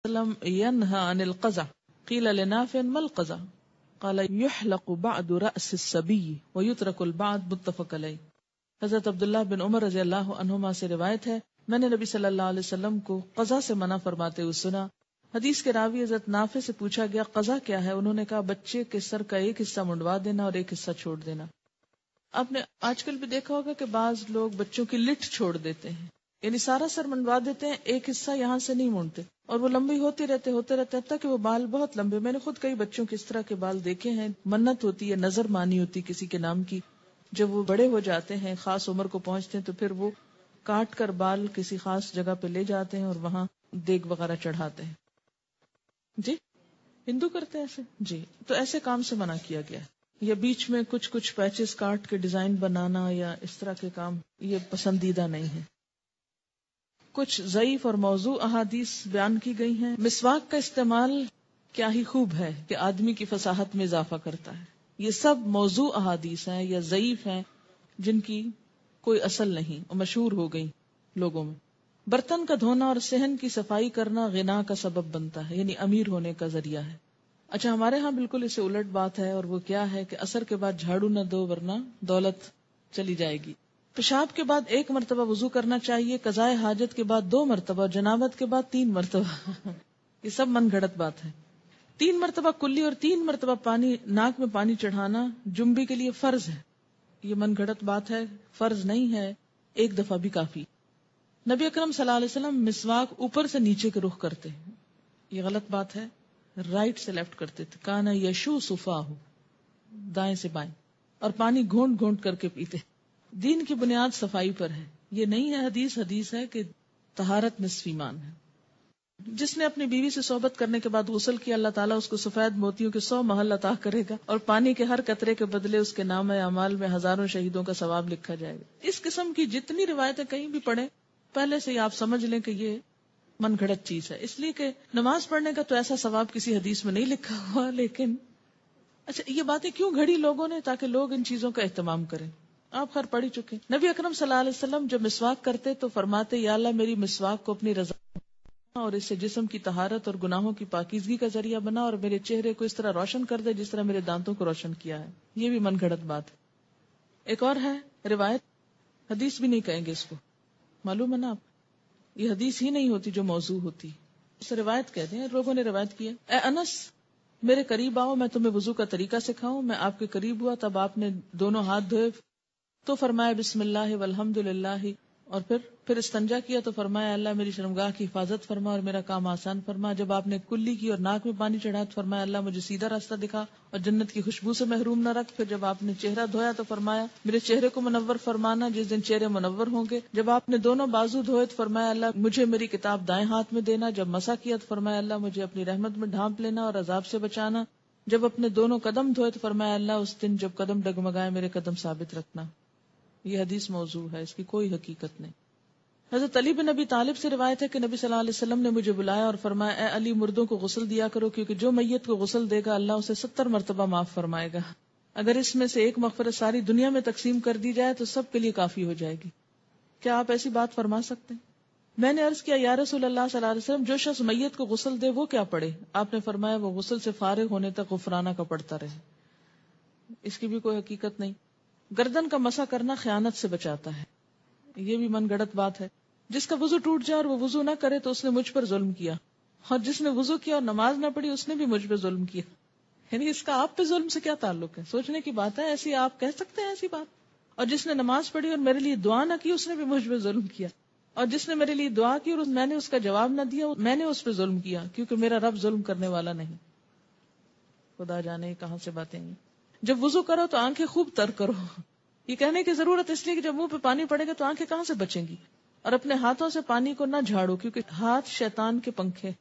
وسلم ينهى عن القزع قيل لنافع ما القزع قال يحلق بعد رأس الصبي ويترك البعض متفق علیہ. حضرت عبداللہ بن عمر رضی اللہ عنہما سے روایت ہے میں نے نبی صلی اللہ علیہ وسلم کو قزع سے منع فرماتے ہوئے سنا. حدیث کے راوی حضرت نافع سے پوچھا گیا قزع کیا ہے؟ انہوں نے کہا بچے کے سر کا ایک حصہ منڈوا دینا اور ایک حصہ چھوڑ دینا. آپ نے آج کل بھی دیکھا ہوگا کہ بعض لوگ بچوں کی لٹ چھوڑ دیتے ہیں، یعنی سارا سر منڈوا دیتے ہیں، ایک حصہ یہاں سے نہیں مونڈتے اور وہ لمبی ہوتے رہتے حتیٰ کہ وہ بال بہت لمبے. میں نے خود کئی بچوں کے اس طرح کے بال دیکھے ہیں. منت ہوتی ہے، نظر مانی ہوتی کسی کے نام کی، جب وہ بڑے ہو جاتے ہیں، خاص عمر کو پہنچتے ہیں، تو پھر وہ کاٹ کر بال کسی خاص جگہ پہ لے جاتے ہیں اور وہاں دیگ وغیرہ چڑھاتے ہیں. جی ہندو کرتے ہیں ایسے؟ جی تو ایسے کام سے منع کیا گیا ہے. یا بیچ میں کچھ پیچز کاٹ کے ڈیزائن بنانا یا اس طرح کے کام یہ پسندیدہ نہیں ہے. کچھ ضعیف اور موضوع احادیث بیان کی گئی ہیں. مسواک کا استعمال کیا ہی خوب ہے کہ آدمی کی فصاحت میں اضافہ کرتا ہے. یہ سب موضوع احادیث ہیں یا ضعیف ہیں جن کی کوئی اصل نہیں اور مشہور ہو گئی لوگوں میں. برتن کا دھونا اور صحن کی صفائی کرنا غنا کا سبب بنتا ہے، یعنی امیر ہونے کا ذریعہ ہے. اچھا ہمارے ہاں بالکل اس سے الٹ بات ہے، اور وہ کیا ہے کہ عصر کے بعد جھاڑو نہ دو ورنہ دولت چلی جائے گی. پیشاب کے بعد 1 مرتبہ وضو کرنا چاہیے، قضائے حاجت کے بعد 2 مرتبہ اور جنابت کے بعد 3 مرتبہ. یہ سب من گھڑت بات ہے. 3 مرتبہ کلی اور 3 مرتبہ ناک میں پانی چڑھانا جنبی کے لیے فرض ہے. یہ من گھڑت بات ہے، فرض نہیں ہے، 1 دفعہ بھی کافی. نبی اکرم صلی اللہ علیہ وسلم مسواک اوپر سے نیچے کے رخ کرتے ہیں، یہ غلط بات ہے. رائٹ سے لیفٹ کرتے تھے. کانا یشو صفاہ، دائیں سے بائیں، اور پانی گھونٹ گھونٹ کر کے پیتے. دین کی بنیاد صفائی پر ہے. یہ نہیں ہے حدیث ہے کہ طہارت نصف ایمان ہے. جس نے اپنی بیوی سے صحبت کرنے کے بعد غسل کیا، اللہ تعالیٰ اس کو سفید موتیوں کے 100 محل عطا کرے گا اور پانی کے ہر قطرے کے بدلے اس کے نامہ اعمال میں ہزاروں شہیدوں کا ثواب لکھا جائے گا. اس قسم کی جتنی روایتیں کہیں بھی پڑھیں، پہلے سے ہی آپ سمجھ لیں کہ یہ من گھڑت چیز ہے. اس لیے کہ نماز پڑھنے کا تو ایسا ثواب کسی حدیث میں نہیں لکھا ہوا. لیکن اچھا یہ باتیں کیوں گھڑی لوگوں نے؟ تاکہ لوگ ان چیزوں کا اہتمام کریں. آپ خیر پڑھ ہی چکے. نبی اکرم صلی اللہ علیہ وسلم جب مسواک کرتے تو فرماتے یا اللہ میری مسواک کو اپنی رضا اور اس سے جسم کی طہارت اور گناہوں کی پاکیزگی کا ذریعہ بنا، اور میرے چہرے کو اس طرح روشن کر دے جس طرح میرے دانتوں کو روشن کیا ہے. یہ بھی من گھڑت بات ہے. ایک اور ہے روایت، حدیث بھی نہیں کہیں گے اس کو، معلوم ہے نا آپ، یہ حدیث ہی نہیں ہوتی جو موضوع ہوتی، اسے روایت کہتے ہیں. لوگوں نے روایت کی ہے، اے انس میرے قریب آؤ، میں تمہیں وضو کا طریقہ سکھاؤں. میں آپ کے قریب ہوا، تب آپ نے دونوں ہاتھ دھوئے تو فرمایا بسم اللہ والحمد للہ، اور پھر استنجا کیا تو فرمایا اللہ میری شرمگاہ کی حفاظت فرما اور میرا کام آسان فرما. جب آپ نے کلی کی اور ناک میں پانی چڑھا تو فرمایا اللہ مجھے سیدھا راستہ دکھا اور جنت کی خوشبو سے محروم نہ رکھ. پھر جب آپ نے چہرہ دھویا تو فرمایا میرے چہرے کو منور فرمانا جس دن چہرے منور ہوں گے. جب آپ نے دونوں بازو دھوئے تو فرمایا اللہ مجھے میری کتاب دائیں ہاتھ میں دینا. جب مسح کیا تو فرمایا اللہ مجھے اپنی رحمت میں ڈھانپ لینا اور عذاب سے بچانا. جب اپنے دونوں قدم دھوئے تو فرمایا اللہ اس دن جب قدم ڈگمگائے میرے قدم ثابت رکھنا. یہ حدیث موضوع ہے، اس کی کوئی حقیقت نہیں. حضرت علی بن ابی طالب سے روایت ہے کہ نبی صلی اللہ علیہ وسلم نے مجھے بلایا اور فرمایا اے علی مردوں کو غسل دیا کرو، کیونکہ جو میت کو غسل دے گا اللہ اسے 70 مرتبہ معاف فرمائے گا. اگر اس میں سے ایک مغفرت ساری دنیا میں تقسیم کر دی جائے تو سب کے لیے کافی ہو جائے گی. کیا آپ ایسی بات فرما سکتے ہیں؟ میں نے عرض کیا یا رسول اللہ صلی اللہ علیہ وسلم جو شخص میت کو غسل دے وہ کیا پڑھے؟ آپ نے فرمایا وہ غسل سے فارغ ہونے تک غفرانہ کا پڑھتا رہے. اس کی بھی کوئی حقیقت نہیں. گردن کا مسح کرنا خیانت سے بچاتا ہے، یہ بھی من گڑت بات ہے. جس کا وضو ٹوٹ جائے اور وہ وضو نہ کرے تو اس نے مجھ پر ظلم کیا، اور جس نے وضو کیا اور نماز نہ پڑھی اس نے بھی مجھ پہ ظلم کیا. یعنی اس کا آپ پہ ظلم سے کیا تعلق ہے؟ سوچنے کی بات ہے. ایسی آپ کہہ سکتے ہیں ایسی بات؟ اور جس نے نماز پڑھی اور میرے لیے دعا نہ کی اس نے بھی مجھ پہ ظلم کیا، اور جس نے میرے لیے دعا کی اور میں نے اس کا جواب نہ دیا میں نے اس پہ ظلم کیا، کیونکہ میرا رب ظلم کرنے والا نہیں. خدا جانے کہاں سے باتیں ہیں. جب وضو کرو تو آنکھیں خوب تر کرو. یہ کہنے کی ضرورت اس لیے کہ جب منہ پہ پانی پڑے گا تو آنکھیں کہاں سے بچیں گی. اور اپنے ہاتھوں سے پانی کو نہ جھاڑو، کیونکہ ہاتھ شیطان کے پنکھے.